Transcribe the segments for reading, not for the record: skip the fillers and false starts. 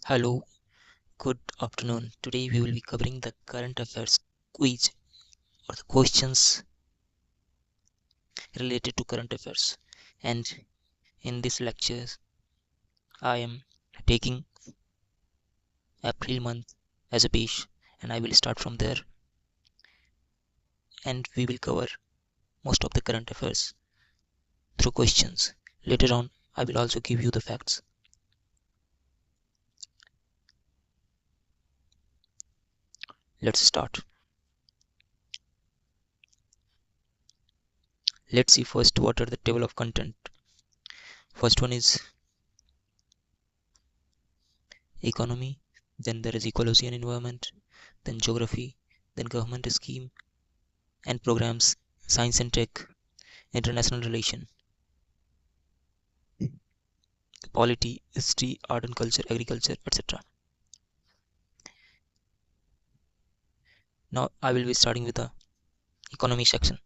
Hello, good afternoon. Today we will be covering the current affairs quiz or the questions related to current affairs. And in this lecture, I am taking April month as a base and I will start from there and we will cover most of the current affairs through questions. Later on, I will also give you the facts. Let's start. Let's see first what are the table of content. First one is economy, then there is ecology and environment, then geography, then government scheme and programs, science and tech, international relation, polity, history, art and culture, agriculture, etc. Now I will be starting with the economy section.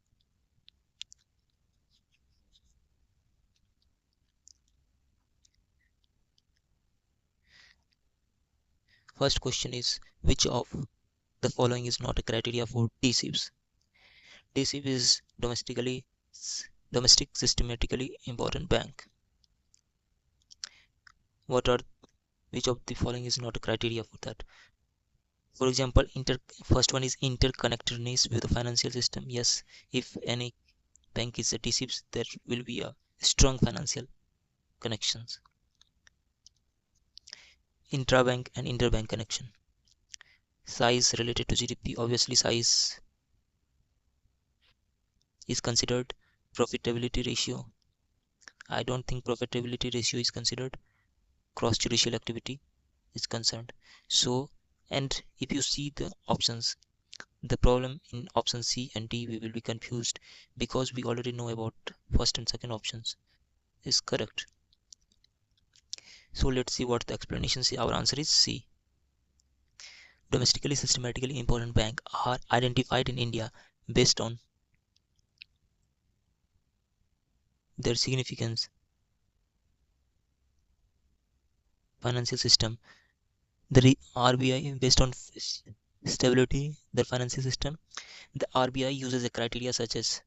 First question is, which of the following is not a criteria for DSIBs? DSIB is domestic systematically important bank. Which of the following is not a criteria for that? For example, first one is interconnectedness with the financial system. Yes, if any bank is a DSIBs, there will be a strong financial connections. Intra-bank and interbank connection. Size related to GDP. Obviously, size is considered. Profitability ratio. I don't think profitability ratio is considered. Cross-judicial activity is concerned. So, and if you see the options, the problem in option C and D, we will be confused because we already know about first and second options is correct. So let's see what the explanation is. Our answer is C. Domestically systematically important banks are identified in India based on their significance, financial system. The RBI based on stability, their financial system. The RBI uses a criteria such as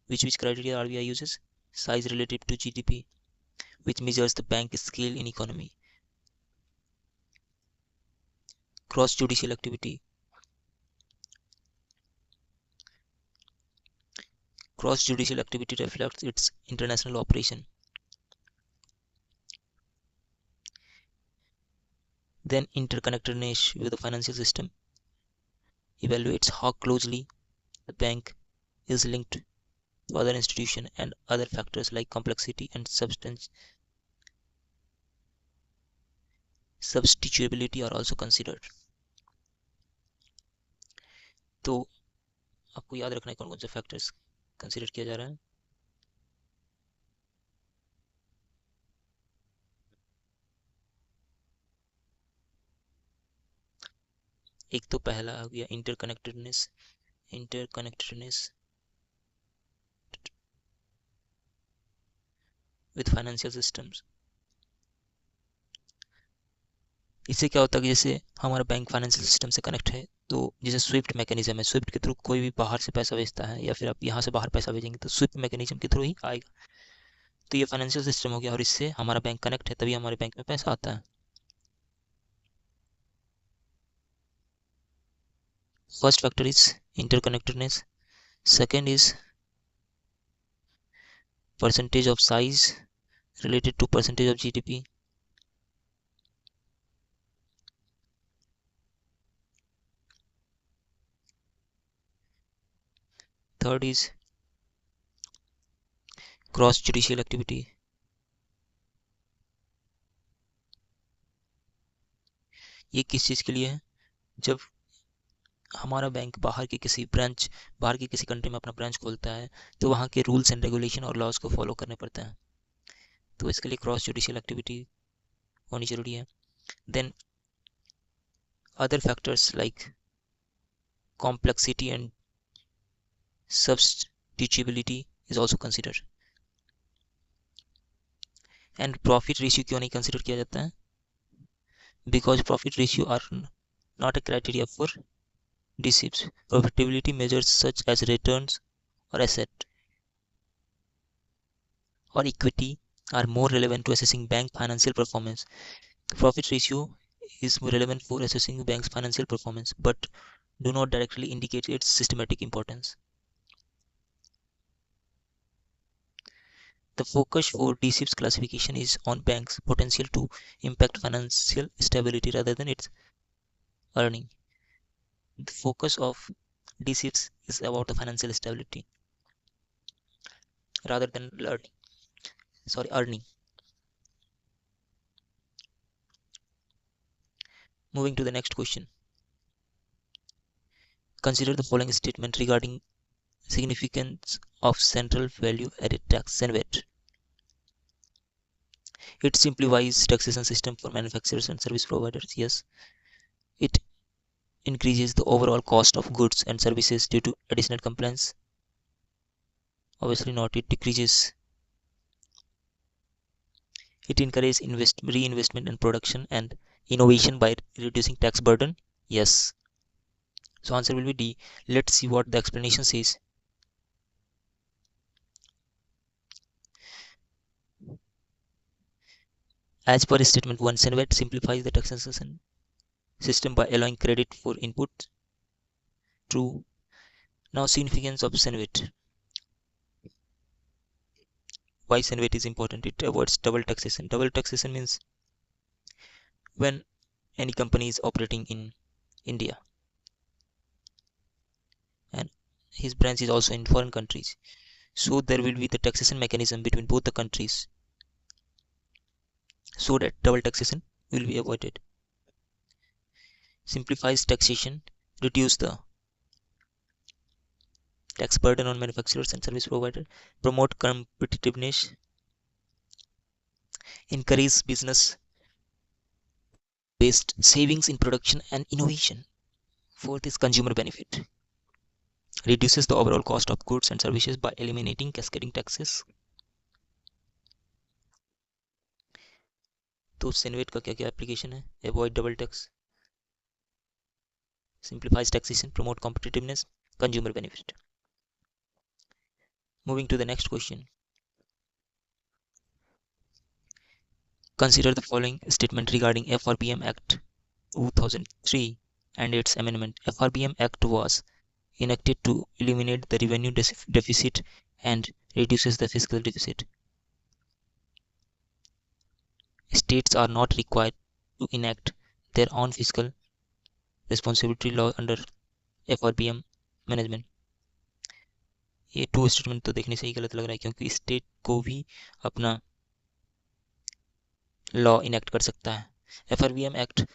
which criteria RBI uses? Size relative to GDP, which measures the bank scale in economy. Cross-judicial activity. Cross-judicial activity reflects its international operation. Then interconnectedness with the financial system evaluates how closely the bank is linked to other institutions and other factors like complexity and substitutability are also considered. तो आपको याद रखना है कौन कौन से factors consider किया जा रहा है. एक तो पहला आ गया इंटरकनेक्टेडनेस विद फाइनेंशियल सिस्टम्स. इससे क्या होता है कि जैसे हमारा बैंक फाइनेंशियल सिस्टम से कनेक्ट है तो जैसे स्विफ्ट मैकेनिज्म है, स्विफ्ट के थ्रू कोई भी बाहर से पैसा भेजता है या फिर आप यहाँ से बाहर पैसा भेजेंगे तो स्विफ्ट मैकेनिज्म के थ्रू ही आएगा. तो ये फाइनेंशियल सिस्टम हो गया और इससे हमारा बैंक कनेक्ट है तभी हमारे बैंक में पैसा आता है. First factor is interconnectedness. Second is percentage of size related to percentage of GDP. Third is cross judicial activity. ये किस चीज़ के लिए है? जब हमारा बैंक बाहर की किसी कंट्री में अपना ब्रांच खोलता है तो वहाँ के रूल्स एंड रेगुलेशन और लॉज को फॉलो करने पड़ते हैं, तो इसके लिए क्रॉस जुडिशियल एक्टिविटी होनी जरूरी है. Then other factors like complexity and substitutability is also considered. And profit ratio क्यों नहीं कंसिडर किया जाता है? because profit ratio are not a criteria for DSIPs. Profitability measures such as returns or asset or equity are more relevant to assessing bank financial performance. Profit ratio is more relevant for assessing a bank's financial performance, but do not directly indicate its systematic importance. The focus for DSIP's classification is on banks' potential to impact financial stability rather than its earning. The focus of DSIPs is about the financial stability rather than earning. Moving to the next question. Consider the following statement regarding significance of central value added tax (CVAT). It simplifies taxation system for manufacturers and service providers. Yes. It increases the overall cost of goods and services due to additional compliance. Obviously not. It decreases. It encourages reinvestment in production and innovation by reducing tax burden. Yes. So answer will be D. Let's see what the explanation says. As per statement 1, CVAT simplifies the taxation system by allowing credit for input. True. Now significance of CVAT. Why CVAT is important? It avoids double taxation. Double taxation means when any company is operating in India and his branch is also in foreign countries, so there will be the taxation mechanism between both the countries so that double taxation will be avoided. Simplifies taxation, reduce the tax burden on manufacturers and service providers, promote competitiveness, encourage business based savings in production and innovation. Fourth is consumer benefit, reduces the overall cost of goods and services by eliminating cascading taxes. तो CVAT का क्या क्या application है? Avoid double tax, simplifies taxation, promote competitiveness, consumer benefit. Moving to the next question. Consider the following statement regarding FRBM Act 2003 and its amendment. FRBM Act was enacted to eliminate the revenue deficit and reduces the fiscal deficit. States are not required to enact their own fiscal responsibility law under FRBM management. ये two statement तो देखने से ही गलत लग रहा है क्योंकि state को भी अपना लॉ इनेक्ट कर सकता है. FRBM Act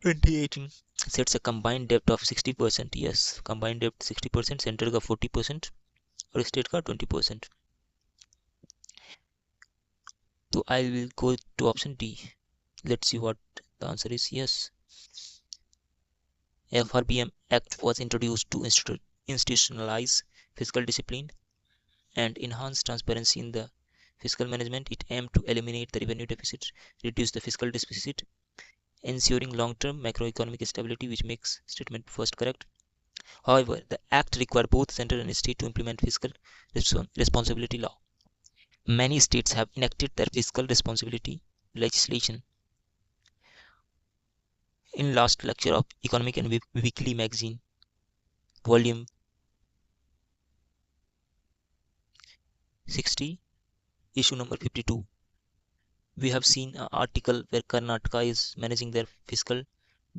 2018 sets a combined debt of 60%. Yes, combined debt 60%, centre का 40% और स्टेट का 20%. So I will go to option D. Let's see what the answer is. Yes, FRBM Act was introduced to institutionalize fiscal discipline and enhance transparency in the fiscal management. It aimed to eliminate the revenue deficit, reduce the fiscal deficit, ensuring long-term macroeconomic stability, which makes statement first correct. However, the act required both central and state to implement fiscal responsibility law. Many states have enacted their fiscal responsibility legislation. In last lecture of Economic and Weekly magazine, volume 60, issue number 52, we have seen an article where Karnataka is managing their fiscal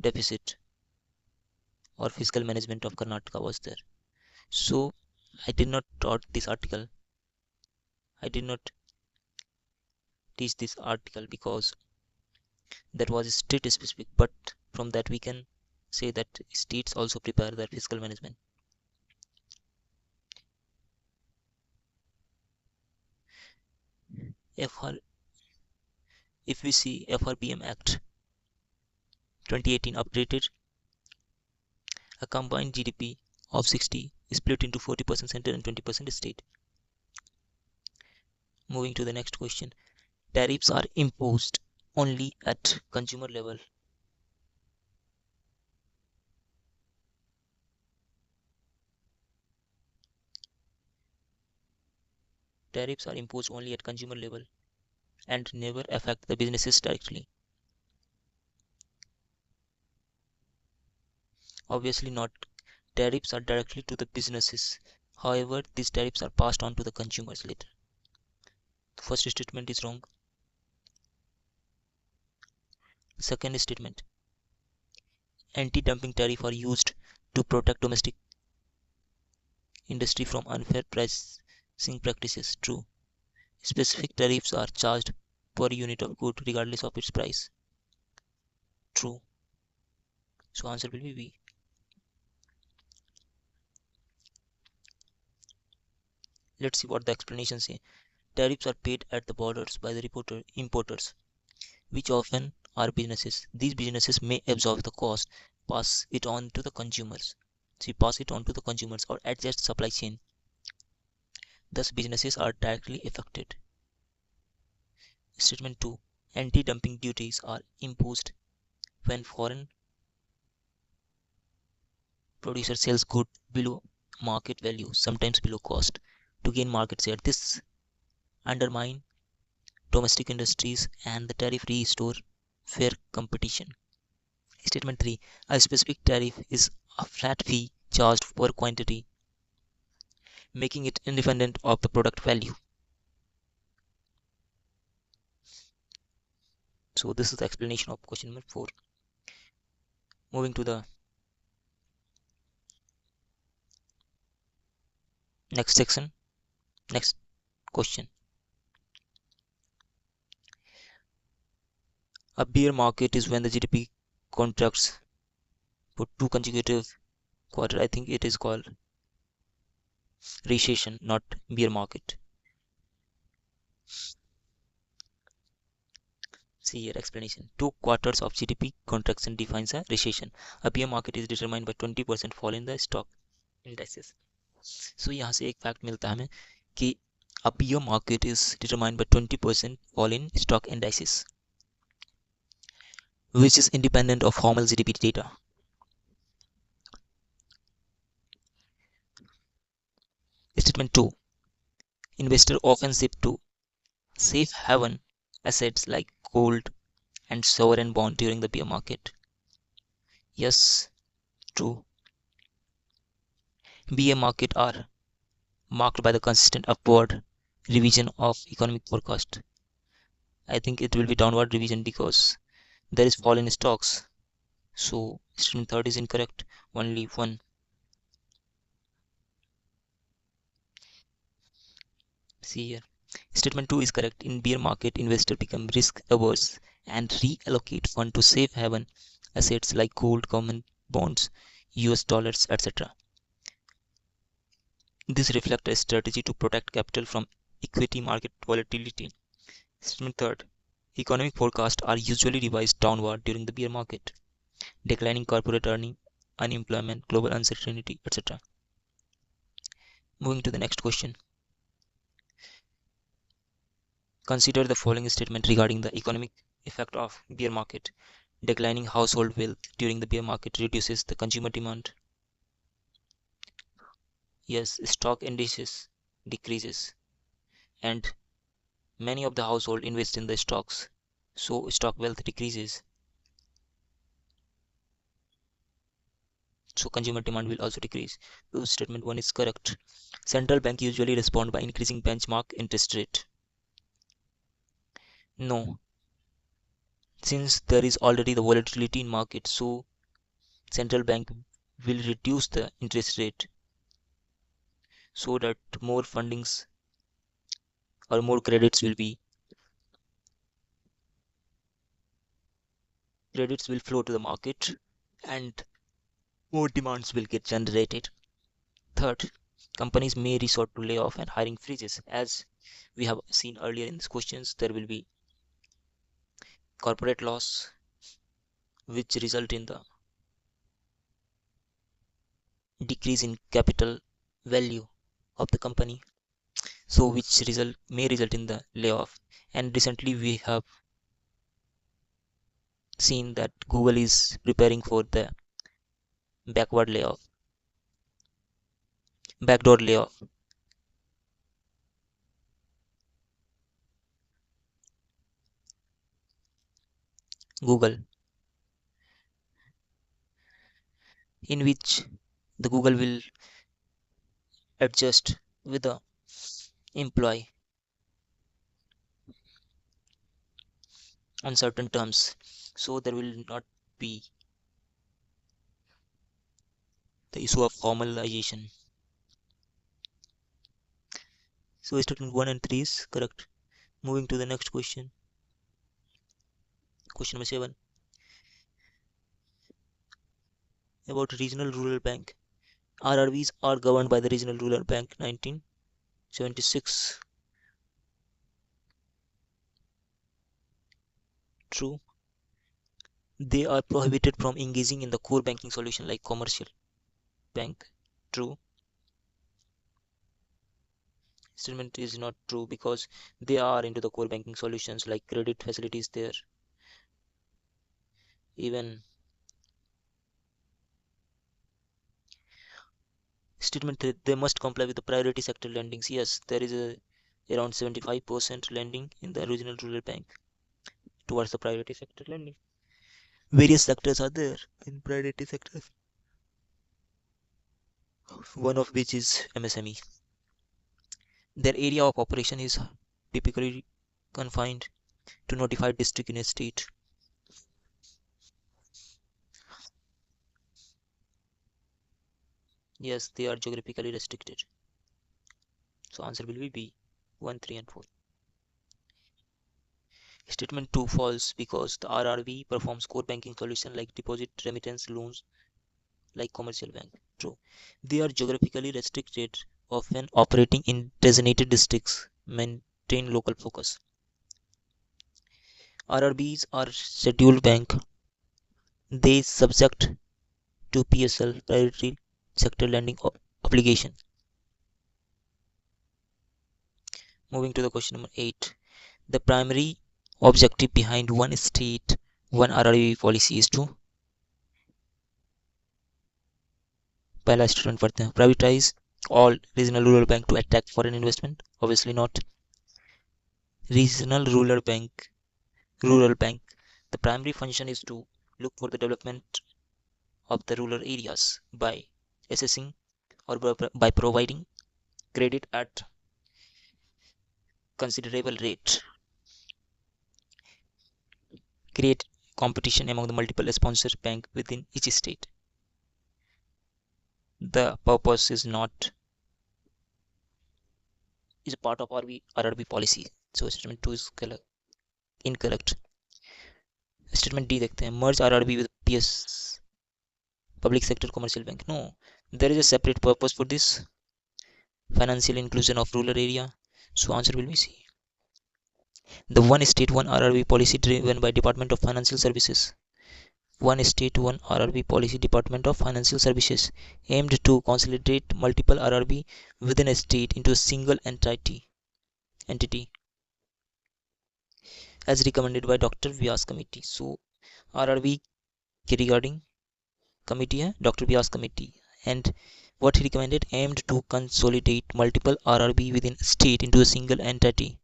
deficit, or fiscal management of Karnataka was there. So I did not taught this article. I did not teach this article because that was state specific, but from that we can say that states also prepare their fiscal management. If we see FRBM Act 2018 updated, a combined GDP of 60 is split into 40% central and 20% state. Moving to the next question. Tariffs are imposed only at consumer level. Tariffs are imposed only at consumer level and never affect the businesses directly. Obviously not. Tariffs are directly to the businesses. However, these tariffs are passed on to the consumers later. The first statement is wrong. Second statement, anti-dumping tariff are used to protect domestic industry from unfair pricing practices. True. Specific tariffs are charged per unit of good regardless of its price. True. So answer will be B. Let's see what the explanations say. Tariffs are paid at the borders by the importers, which often are businesses. These businesses may absorb the cost, pass it on to the consumers. See, pass it on to the consumers or adjust supply chain. Thus, businesses are directly affected. Statement 2. Anti-dumping duties are imposed when foreign producer sells goods below market value, sometimes below cost, to gain market share. This undermine domestic industries and the tariff restore fair competition. Statement 3. A specific tariff is a flat fee charged per quantity, making it independent of the product value. So this is the explanation of question number 4. Moving to the next section, next question. A bear market is when the GDP contracts for 2 consecutive quarters. I think it is called recession, not bear market. See here explanation. 2 quarters of GDP contraction defines a recession. A bear market is determined by 20% fall in the stock indices. So यहाँ से एक fact मिलता है हमें कि a bear market is determined by 20% fall in stock indices, which is independent of formal GDP data. Statement 2. Investors often shift to safe haven assets like gold and sovereign bond during the bear market. Yes, true. Bear market are marked by the consistent upward revision of economic forecast. I think it will be downward revision because there is fall in stocks. So statement 3 is incorrect. Only one. See here. Statement 2 is correct. In bear market, investors become risk averse and reallocate fund to safe haven assets like gold, government bonds, US dollars, etc. This reflects a strategy to protect capital from equity market volatility. Statement 3. Economic forecasts are usually revised downward during the bear market. Declining corporate earning, unemployment, global uncertainty, etc. Moving to the next question. Consider the following statement regarding the economic effect of bear market. Declining household wealth during the bear market reduces the consumer demand. Yes, stock indices decreases and many of the household invest in the stocks, so stock wealth decreases. So consumer demand will also decrease. So statement 1 is correct. Central bank usually respond by increasing benchmark interest rate. No, since there is already the volatility in market, so central bank will reduce the interest rate so that more fundings or more credits will flow to the market and more demands will get generated. Third, companies may resort to layoff and hiring freezes. As we have seen earlier in these questions, there will be corporate loss which result in the decrease in capital value of the company, so which may result in the layoff. And recently we have seen that Google is preparing for the backward layoff, backdoor layoff. Google, in which the Google will adjust with the employee on certain terms, so there will not be the issue of formalization. So statement 1 and 3 is correct. Moving to the next question. Question number 7. About regional rural bank. RRBs are governed by the Regional Rural Bank 1976. True. They are prohibited from engaging in the core banking solution like commercial bank. True. Statement is not true because they are into the core banking solutions like credit facilities there. Even statement that they must comply with the priority sector lendings. Yes, there is around 75% lending in the regional rural bank towards the priority sector lending. Various sectors are there in priority sectors, one of which is MSME. Their area of operation is typically confined to notified district in a state. Yes, they are geographically restricted. So answer will be B, 1, 3 and 4. Statement 2 false because the RRB performs core banking solution like deposit, remittance, loans like commercial bank. True. They are geographically restricted, often operating in designated districts, maintain local focus. RRBs are scheduled bank. They subject to PSL, priority sector lending obligation. Moving to the question number 8. The primary objective behind one state, one RRB policy is to पहला student पढ़ते हैं privatise all regional rural bank to attract foreign investment? Obviously not. Regional rural bank, the primary function is to look for the development of the rural areas by assessing or by providing credit at considerable rate, create competition among the multiple sponsor bank within each state. The purpose is not is a part of RRB policy. So statement 2 is incorrect. Statement D देखते हैं merge RRB with PS public sector commercial bank. No, there is a separate purpose for this financial inclusion of rural area. So answer will be C. The one state one RRB policy driven by Department of Financial Services. One state one RRB policy Department of Financial Services aimed to consolidate multiple RRB within a state into a single entity as recommended by Dr. Vyas committee. So RRB के regarding committee है Dr. Vyas committee, and what he recommended aimed to consolidate multiple RRB within state into a single entity,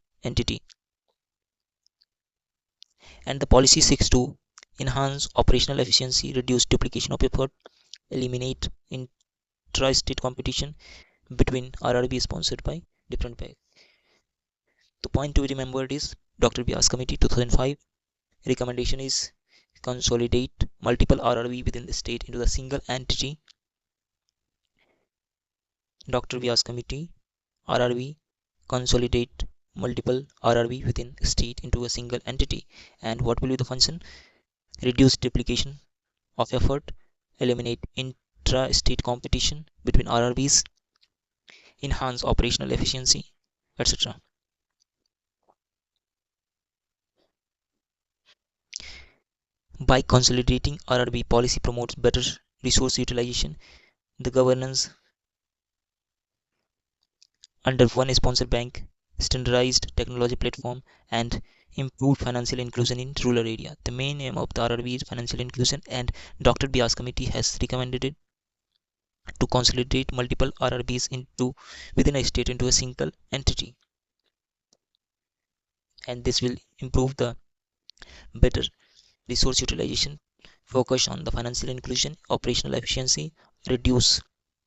and the policy seeks to enhance operational efficiency, reduce duplication of effort, eliminate intra-state competition between RRB sponsored by different banks. The point to be remembered is Dr. Vyas committee 2005 recommendation is consolidate multiple RRB within the state into a single entity. Dr. Vyas committee RRB consolidate multiple RRB within state into a single entity, and what will be the function? Reduce duplication of effort, eliminate intra-state competition between RRBs, enhance operational efficiency, etc. By consolidating RRB policy promotes better resource utilization, the governance under one sponsor bank, standardized technology platform, and improved financial inclusion in rural area. The main aim of the RRB is financial inclusion, and Dr. Bias committee has recommended it to consolidate multiple RRBs into within a state into a single entity, and this will improve the better resource utilization, focus on the financial inclusion, operational efficiency, reduce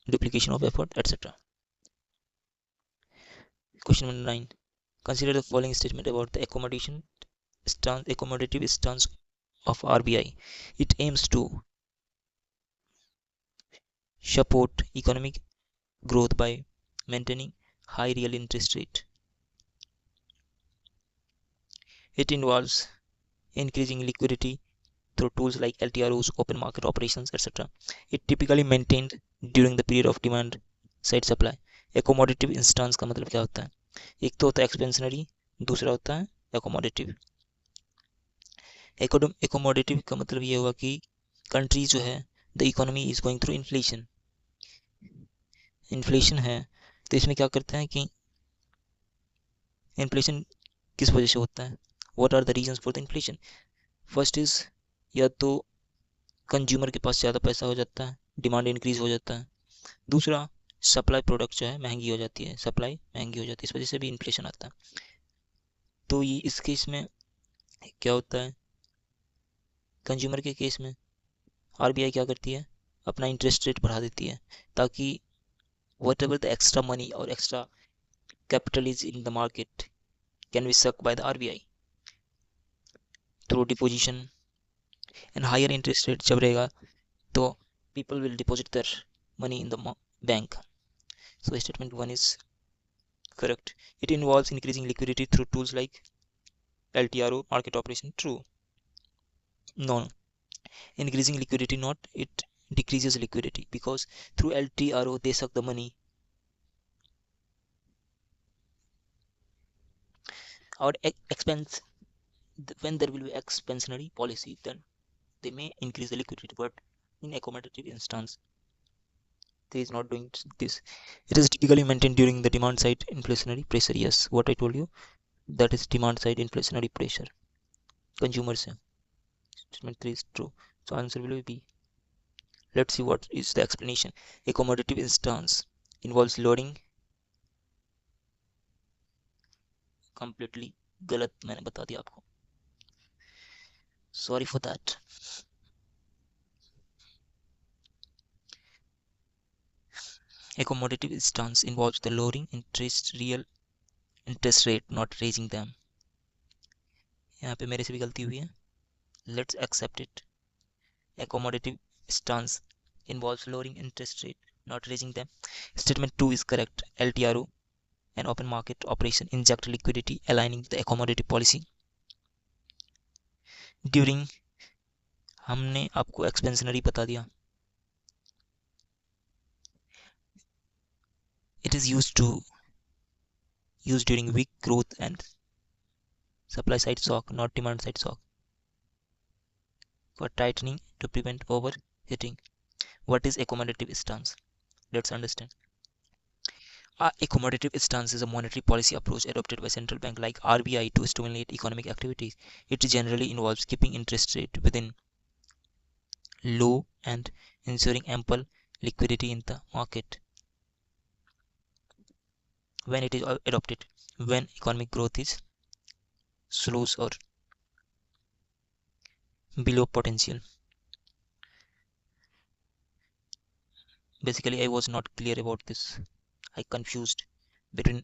duplication of effort, etc. Question number 9. Consider the following statement about the accommodative stance of RBI. It aims to support economic growth by maintaining high real interest rate. It involves increasing liquidity through tools like LTROs, open market operations, etc. It typically maintained during the period of demand side supply. Accommodative stance का मतलब क्या होता है? एक तो होता है expansionary, दूसरा होता है accommodative. Accommodative का मतलब ये हुआ कि कंट्री जो है the economy is going through inflation है, तो इसमें क्या करते हैं कि इन्फ्लेशन किस वजह से होता है, what are the reasons for the inflation. First is या तो कंज्यूमर के पास ज़्यादा पैसा हो जाता है, डिमांड इंक्रीज हो जाता है. दूसरा, सप्लाई प्रोडक्ट जो है महंगी हो जाती है, सप्लाई महंगी हो जाती है, इस वजह से भी इन्फ्लेशन आता है. तो ये इस केस में क्या होता है, कंज्यूमर के केस में आरबीआई क्या करती है, अपना इंटरेस्ट रेट बढ़ा देती है ताकि whatever the extra money or extra capital is in the market can be sucked by the RBI through deposition, and higher interest rate जब रहेगा तो people will deposit their money in the bank. So statement 1 is correct. It involves increasing liquidity through tools like LTRO, market operation. True. No, increasing liquidity, not it decreases liquidity, because through LTRO they suck the money. Or expense, when there will be expansionary policy, then they may increase the liquidity, but in accommodative instance they is not doing this. It is typically maintained during the demand side inflationary pressure. Yes, what I told you, that is demand side inflationary pressure, consumers. Statement 3 is true, so answer will be B. Let's see what is the explanation. Accommodative instance involves loading. Completely गलत मैंने बता दिया आपको, sorry for that. Accommodative stance involves the lowering real interest rate, not raising them. यहाँ पे मेरे से भी गलती हुई है, let's accept it. Accommodative stance involves lowering interest rate, not raising them. Statement 2 is correct. LTRO and open market operation inject liquidity, aligning the accommodative policy. During, हमने आपको expansionary बता दिया. It is used during weak growth and supply side shock, not demand side shock. For tightening to prevent overheating. What is accommodative stance? Let's understand. Accommodative stance is a monetary policy approach adopted by central bank like RBI to stimulate economic activities. It generally involves keeping interest rate within low and ensuring ample liquidity in the market. When it is adopted, when economic growth is slows or below potential. Basically, I was not clear about this. I confused between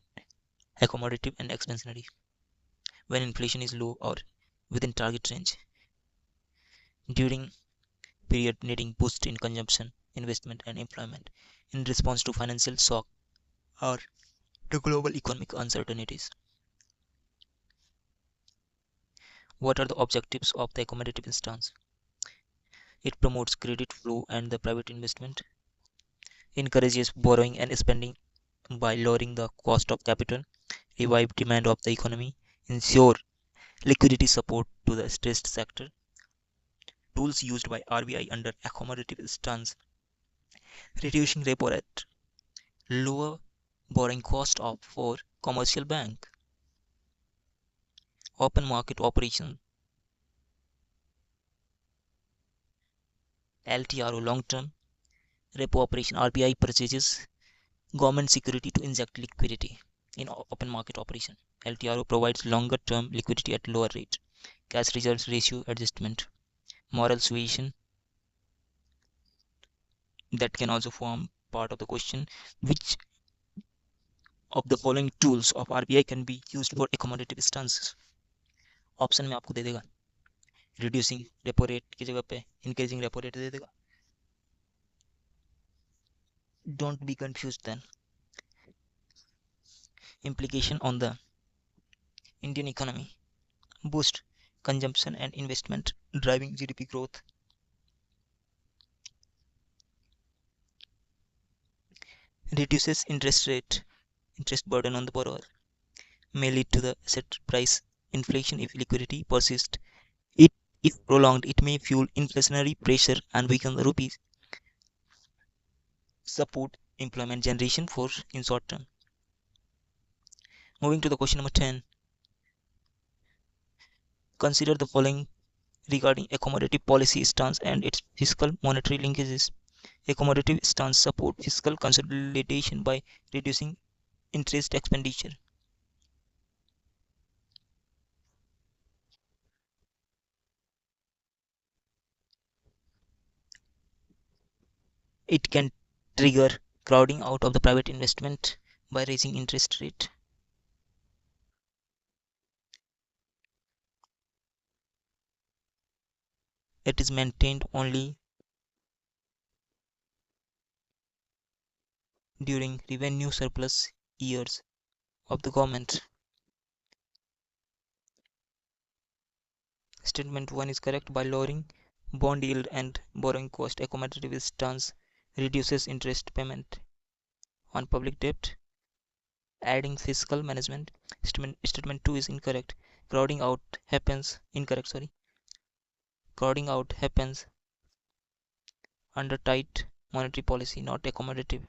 accommodative and expansionary. When inflation is low or within target range. During period needing boost in consumption, investment and employment in response to financial shock or to global economic uncertainties. What are the objectives of the accommodative stance? It promotes credit flow and the private investment, encourages borrowing and spending by lowering the cost of capital, revive demand of the economy, ensure liquidity support to the stressed sector. Tools used by RBI under accommodative stance: reducing repo rate, lower borrowing cost of for commercial bank, open market operation, LTRO long term, repo operation, RBI purchases government security to inject liquidity in open market operation. LTRO provides longer term liquidity at lower rate. Cash reserves ratio adjustment, moral suasion, that can also form part of the question. Which of the following tools of RBI can be used for accommodative stances? Option में आपको दे देगा reducing repo rate की जगह पे increasing repo rate दे देगा. Don't be confused then. Implication on the Indian economy: boost consumption and investment, driving GDP growth. Reduces interest burden on the borrower. May lead to the asset price inflation if liquidity persists. It, if prolonged, it may fuel inflationary pressure and weaken the rupee. Support employment generation for in short term. Moving to the question number 10. Consider the following regarding accommodative policy stance and its fiscal monetary linkages. Accommodative stance support fiscal consolidation by reducing interest expenditure. It can trigger crowding out of the private investment by raising interest rate. It is maintained only during revenue surplus years of the government. Statement 1 is correct. By lowering bond yield and borrowing cost, accommodative stance reduces interest payment on public debt, adding fiscal management. Statement 2 is incorrect. Crowding out happens incorrect, sorry. Crowding out happens under tight monetary policy, not accommodative.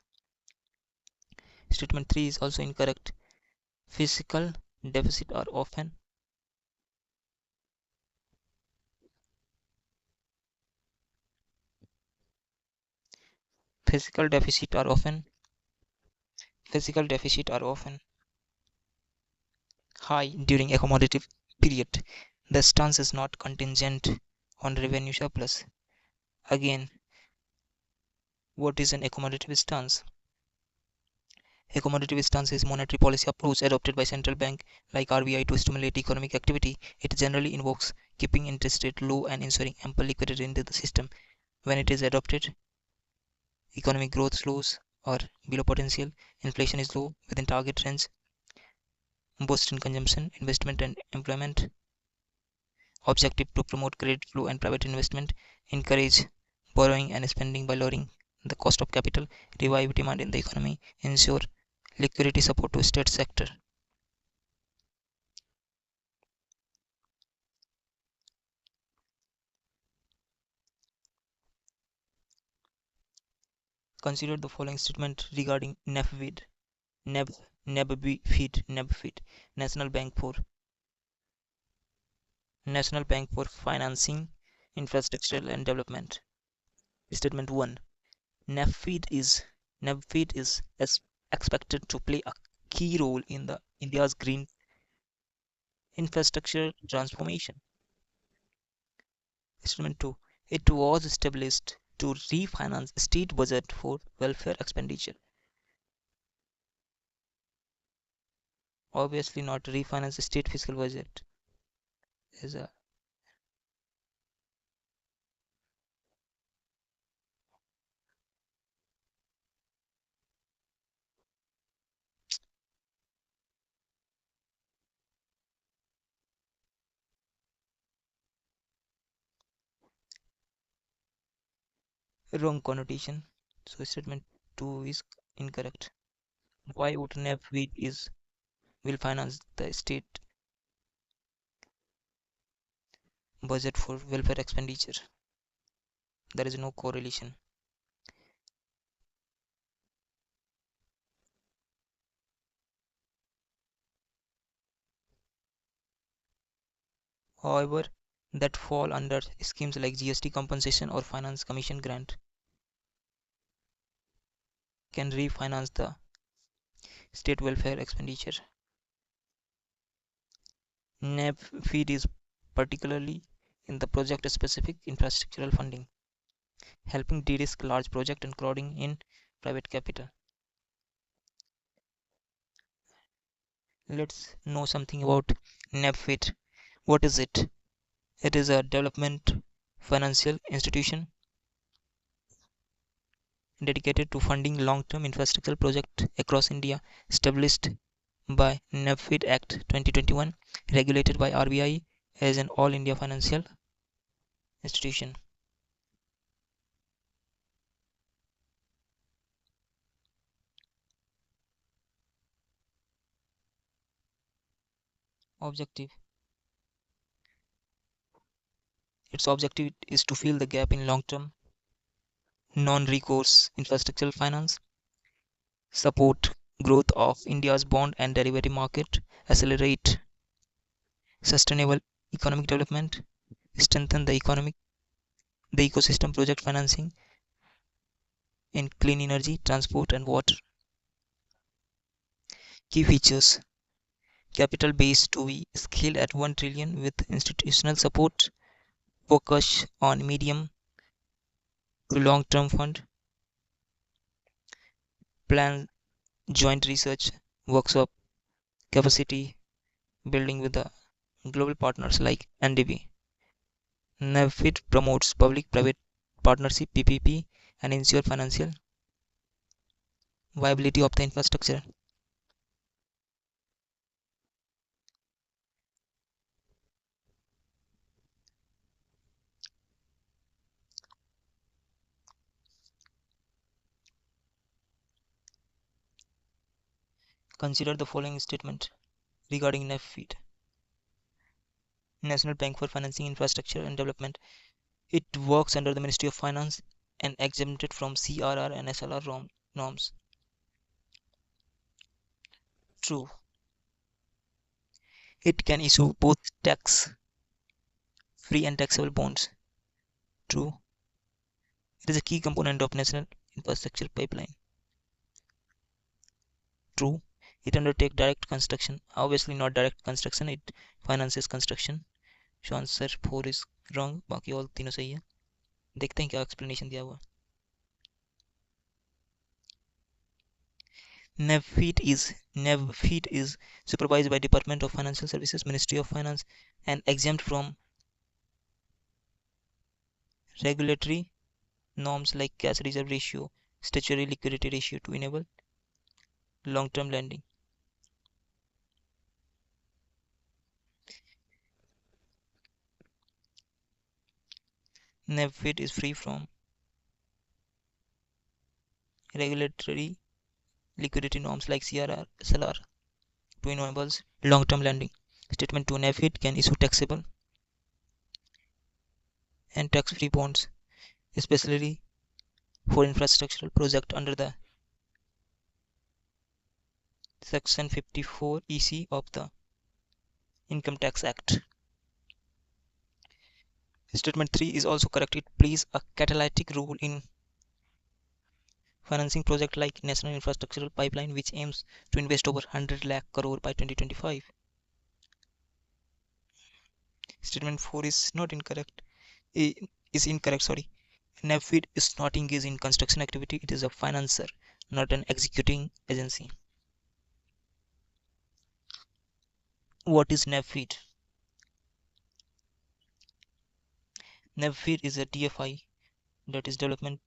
Statement 3 is also incorrect. Fiscal deficit are often fiscal deficit are often high during accommodative period. The stance is not contingent on revenue surplus. Again, what is an accommodative stance? Accommodative stance is monetary policy approach adopted by central bank like RBI to stimulate economic activity. It generally involves keeping interest rate low and ensuring ample liquidity into the system. When it is adopted, economic growth slows or below potential, inflation is low within target range, boost in consumption, investment and employment. Objective to promote credit flow and private investment, encourage borrowing and spending by lowering the cost of capital, revive demand in the economy, ensure liquidity support to state sector. Consider the following statement regarding NAFVID, NABFID, National Bank for Financing Infrastructure and Development. Statement 1. NABFID is expected to play a key role in the India's green infrastructure transformation. Statement 2. It was established to refinance state budget for welfare expenditure. Obviously not refinance state fiscal budget. Is a wrong connotation. So statement 2 is incorrect. Why would NABFID will finance the state budget for welfare expenditure? There is no correlation. however, that fall under schemes like GST compensation or finance commission grant can refinance the state welfare expenditure. NEP feed is particularly in the project specific infrastructural funding, helping de-risk large projects and crowding in private capital. Let's know something about NEPFIT. What is it? It is a development financial institution dedicated to funding long-term infrastructure projects across India, established by NEPFIT Act 2021, regulated by RBI as an all India financial institution. Objective. Its objective is to fill the gap in long-term non-recourse infrastructural finance, support growth of India's bond and derivative market, accelerate sustainable economic development, strengthen the ecosystem project financing in clean energy, transport and water. Key features: capital base to be scaled at 1 trillion with institutional support, focus on medium to long term fund, plan joint research, workshop, capacity building with the global partners like NDB. NAVFIT promotes public private partnership PPP and ensure financial viability of the infrastructure. Consider the following statement regarding NAVFIT. National Bank for Financing Infrastructure and Development. It works under the Ministry of Finance and exempted from CRR and SLR norms. True. It can issue both tax free and taxable bonds. True. It is a key component of national infrastructure pipeline. True. It undertakes direct construction. Obviously not direct construction, it finances construction. So answer 4 is wrong, बाकी all तीनों सही है. देखते हैं क्या explanation दिया हुआ. NAVFEED is supervised by Department of Financial Services, Ministry of Finance, and exempt from regulatory norms like cash reserve ratio, statutory liquidity ratio to enable long-term lending. NAVFIT is free from regulatory liquidity norms like CRR, SLR to enable long-term lending. Statement 2: NAVFIT can issue taxable and tax-free bonds, especially for infrastructural projects under the Section 54 EC of the Income Tax Act. Statement 3 is also correct. It plays a catalytic role in financing projects like National Infrastructural Pipeline, which aims to invest over 100 lakh crore by 2025. Statement 4 is not incorrect. Is incorrect, sorry. NAVFID is not engaged in construction activity. It is a financer, not an executing agency. What is NAVFID? NAVFID is a DFI, that is development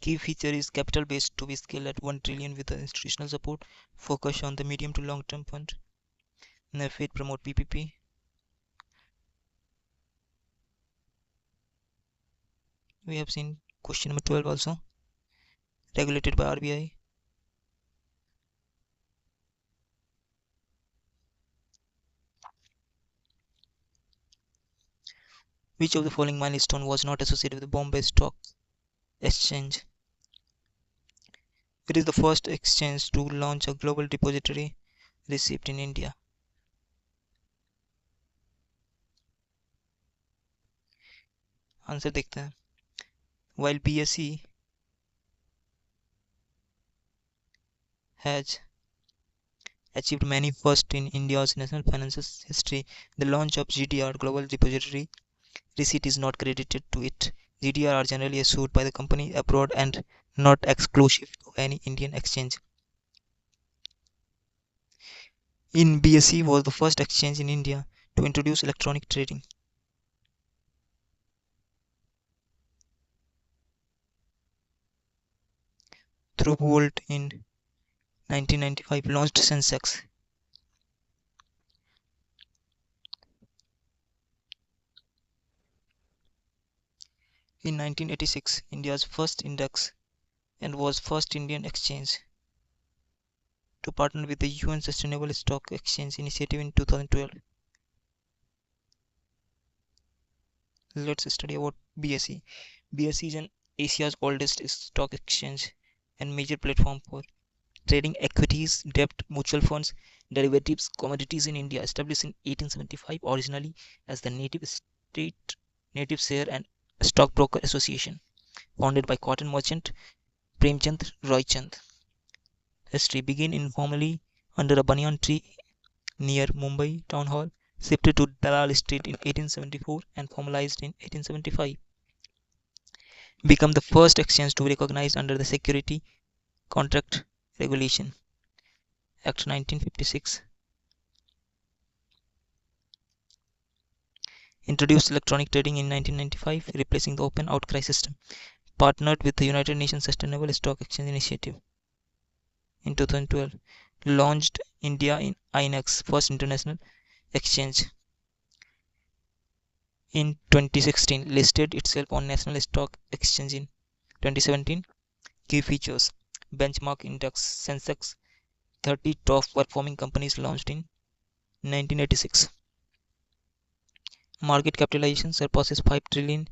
Key feature is capital base to be scaled at 1 trillion with the institutional support, focus on the medium to long term fund. NFID promote PPP. We have seen question number 12 also. Regulated by RBI. Which of the following milestone was not associated with the Bombay Stock Exchange? It is the first exchange to launch a global depository receipt in India. Answer देखते हैं. While BSE has achieved many firsts in India's national finance history, the launch of GDR Global Depository Receipt is not credited to it. GDR are generally issued by the company abroad and not exclusive to any Indian exchange. In BSE was the first exchange in India to introduce electronic trading. Through Volt in 1995 launched Sensex. In 1986, India's first index and was first Indian exchange to partner with the UN Sustainable Stock Exchange Initiative in 2012. Let's study about BSE. BSE is Asia's oldest stock exchange and major platform for trading equities, debt, mutual funds, derivatives, commodities in India. Established in 1875 originally as the Native Share and Stockbroker Association, founded by cotton merchant Premchand Roychand. History began informally under a banyan tree near Mumbai Town Hall, shifted to Dalal Street in 1874 and formalized in 1875. Became the first exchange to be recognized under the Security Contract Regulation Act 1956. Introduced electronic trading in 1995, replacing the open outcry system. Partnered with the United Nations Sustainable Stock Exchange Initiative. In 2012, launched India in INEX, first international exchange. In 2016, listed itself on National Stock Exchange in 2017. Key features: benchmark index Sensex 30 top performing companies launched in 1986. Market capitalization surpasses 5 trillion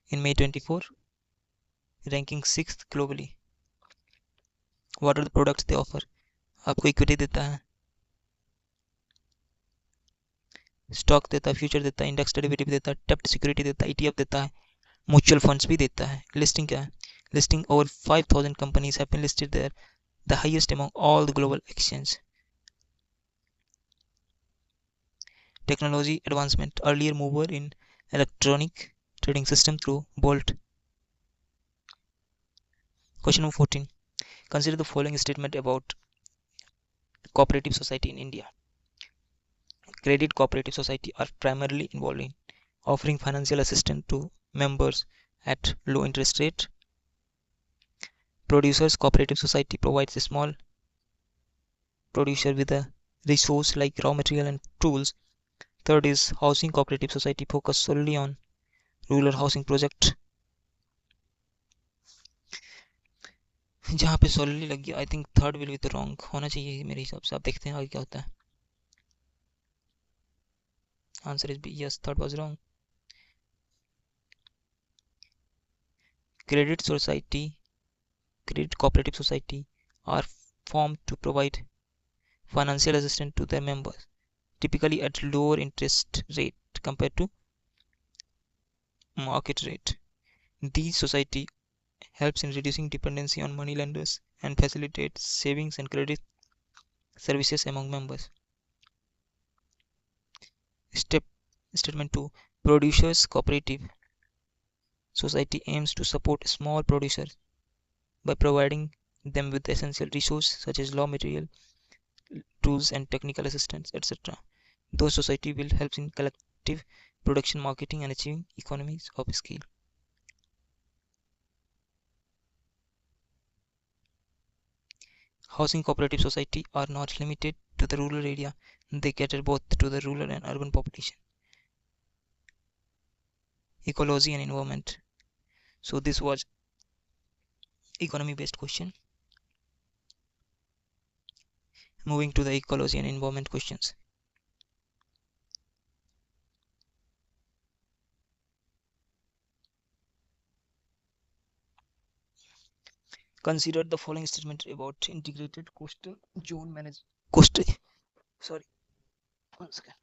in May 24, ranking 6th globally. What are the products they offer? आपको equity देता है, stock देता है, future देता है, index derivative देता है, डेब्ट सिक्योरिटी देता है, ईटीएफ देता है, म्यूचुअल फंड्स भी देता है. लिस्टिंग क्या है? Listing over 5,000 companies have been listed there, the highest among all the global exchange. Technology advancement, earlier mover in electronic trading system through Bolt. Question number 14. Consider the following statement about cooperative society in India. Credit cooperative society are primarily involved in offering financial assistance to members at low interest rate. Producers cooperative society provides a small producer with a resource like raw material and tools. Third is housing cooperative society focus solely on rural housing project. जहाँ पे solely लग गया, I think third will be the wrong होना चाहिए मेरे हिसाब से. आप देखते हैं आगे क्या होता है. Answer is B. Yes, third was wrong. Credit cooperative society are formed to provide financial assistance to their members, typically at lower interest rate compared to market rate. These society helps in reducing dependency on money lenders and facilitates savings and credit services among members. Statement 2. Producers cooperative society aims to support small producers by providing them with essential resources such as raw material, tools and technical assistance, etc. Those society will help in collective production, marketing and achieving economies of scale. Housing cooperative society are not limited to the rural area. They cater both to the rural and urban population. Ecology and environment. So this was economy based question. Moving to the ecology and environment questions. Consider the following statement about integrated coastal zone management. Coastal. Sorry. 1 second.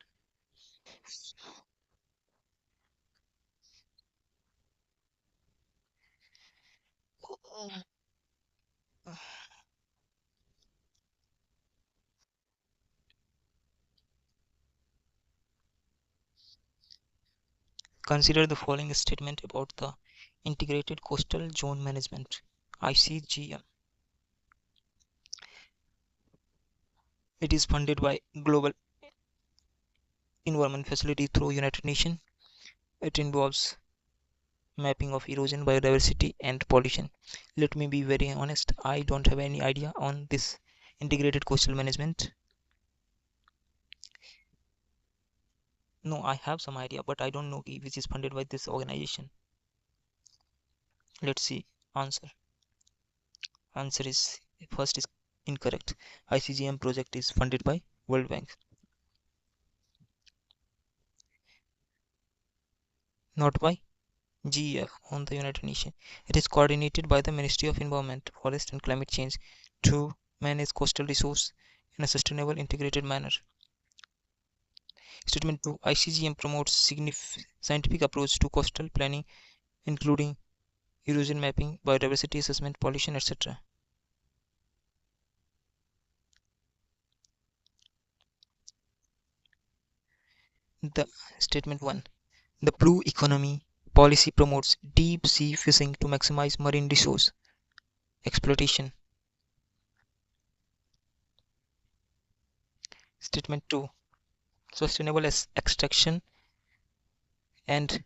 Consider the following statement about the integrated coastal zone management. ICGM. It is funded by Global Environment Facility through United Nations. It involves mapping of erosion, biodiversity, and pollution. Let me be very honest, I don't have any idea on this integrated coastal management. No, I have some idea, but I don't know which is funded by this organization. Let's see. Answer. Answer is first is incorrect. ICGM project is funded by World Bank, not by GEF on the United Nations. It is coordinated by the Ministry of Environment, Forest and Climate Change to manage coastal resource in a sustainable integrated manner. Statement 2. ICGM promotes scientific approach to coastal planning including erosion mapping, biodiversity assessment, pollution, etc. The statement 1. The blue economy policy promotes deep sea fishing to maximize marine resource exploitation. Statement 2. Sustainable extraction and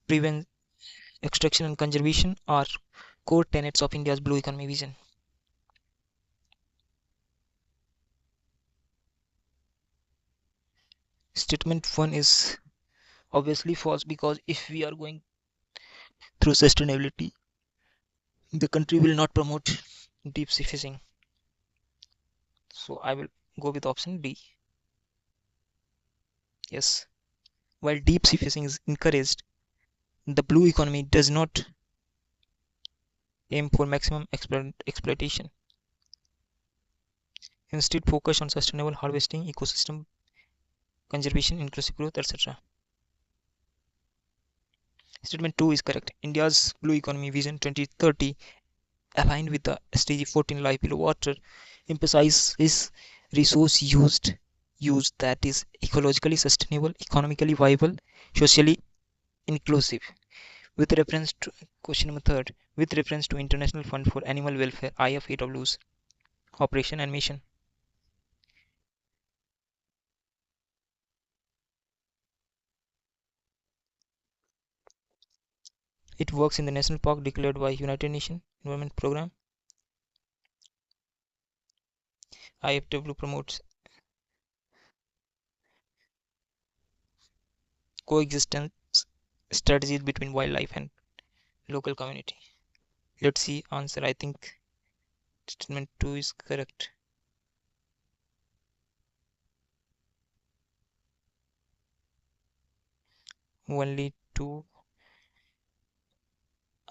prevent extraction and conservation are core tenets of India's blue economy vision. Statement 1 is obviously false because if we are going through sustainability, the country will not promote deep sea fishing. So I will go with option D. Yes. While deep sea fishing is encouraged, the blue economy does not aim for maximum exploitation. Instead, focus on sustainable harvesting, ecosystem conservation, inclusive growth, etc. Statement 2 is correct. India's blue economy vision 2030, aligned with the SDG 14 Life Below Water, emphasizes resource use that is ecologically sustainable, economically viable, socially inclusive. With reference to question number 3, with reference to International Fund for Animal Welfare IFAW's operation and mission. It works in the national park declared by United Nations Environment Program. IFW promotes coexistence strategies between wildlife and local community. Let's see answer. I think statement 2 is correct. Only 2.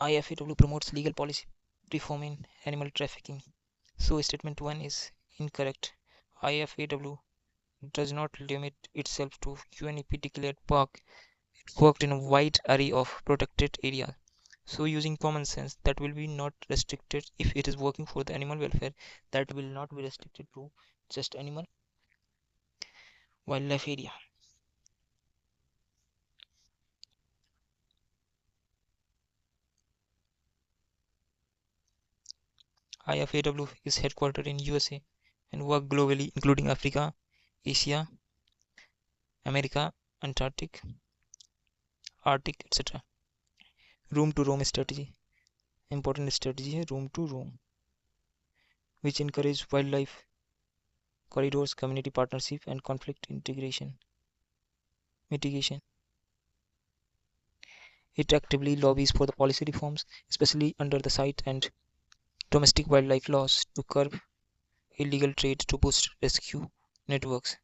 IFAW promotes legal policy reform in animal trafficking. So statement 1 is incorrect. IFAW does not limit itself to UNEP declared park. It worked in a wide array of protected areas. So using common sense, that will be not restricted. If it is working for the animal welfare, that will not be restricted to just animal wildlife area. IFAW is headquartered in USA and work globally including Africa, Asia, America, Antarctic, Arctic, etc. Room to roam strategy. Important strategy है room to roam. which encourage wildlife corridors, community partnership, and conflict mitigation. It actively lobbies for the policy reforms, especially under the site and domestic wildlife laws, to curb illegal trade, to boost rescue networks.